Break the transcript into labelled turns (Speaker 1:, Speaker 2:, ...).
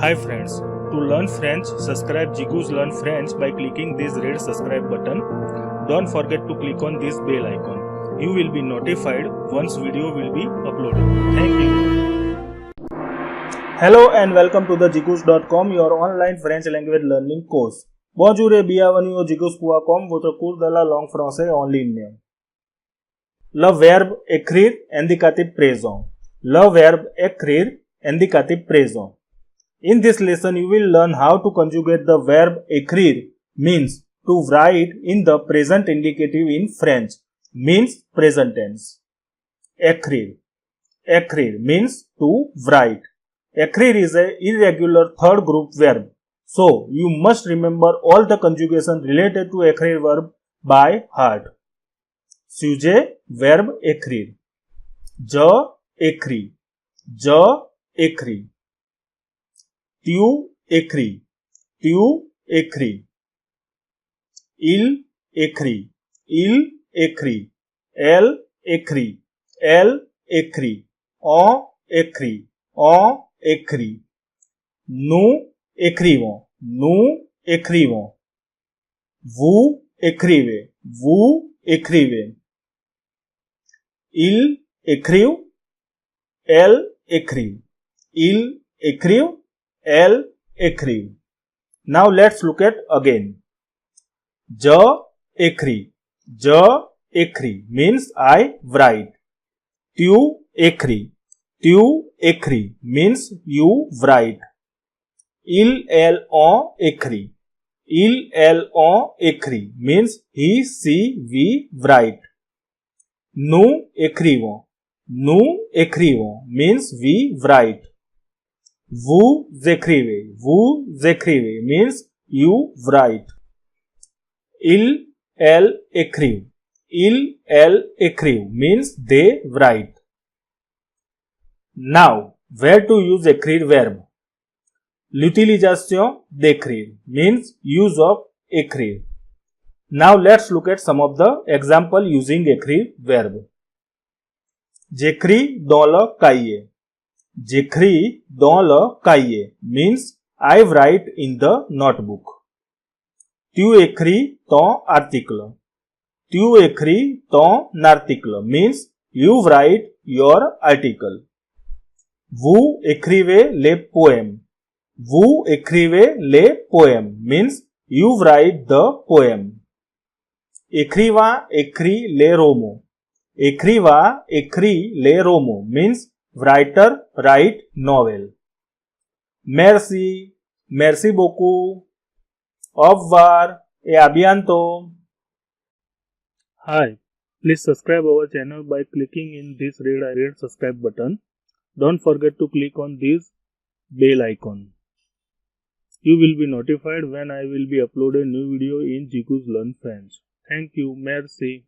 Speaker 1: Hi friends, to learn French, subscribe Jigoos Learn French by clicking this red subscribe button. Don't forget to click on this bell icon. You will be notified once video will be uploaded. Thank you. Hello and welcome to the Jigoos.com, your online French language learning course. Bonjour et bienvenue au Jigoos.com, votre cours de la langue française en ligne. Le verbe écrire, indicatif présent. Le verbe écrire, indicatif présent. In this lesson, you will learn how to conjugate the verb écrire, means to write in the present indicative in French, means present tense. Écrire. Écrire means to write. Écrire is a irregular third group verb. So, you must remember all the conjugation related to écrire verb by heart. Sujet, verbe écrire. Je écris. Je écris. Tu écris. Tu écris. Il écrit. Il écrit. Elle écrit. Elle écrit. On écrit. On écrit. Nous écrivons. Nous écrivons. Vous écrivez. Vous écrivez. Ils écrivent. Elle écrit. Ils écrivent. Elle écrit. Now let's look at again. Je écris. Je écris means I write. Tu écris. Tu écris means you write. Il, elle, on écrit. Il, elle, on écrit means he, she, we write. Nous écrivons. Nous écrivons means we write. Vous écrivez. Vous écrivez means you write. Il, elle écrivent. Il, elle écrivent means they write. Now, where to use écrire verb? L'utilisation d'écrire means use of écrire. Now let's look at some of the example using écrire verb. J'écris dans le cahier. J'écris dans le cahier means I write in the notebook. Tu écris ton article. Tu écris ton article means you write your article. Vous écrivez les poèmes. Vous écrivez les poèmes means you write the poem. Écrivain écrit les romans. Écrivain écrit les romans means writer write novel. Merci. Merci beaucoup. Au revoir et à bientôt. Hi. Please subscribe our channel by clicking in this red subscribe button. Don't forget to click on this bell icon. You will be notified when I will be uploading new video in Jigoos Learn French. Thank you. Merci.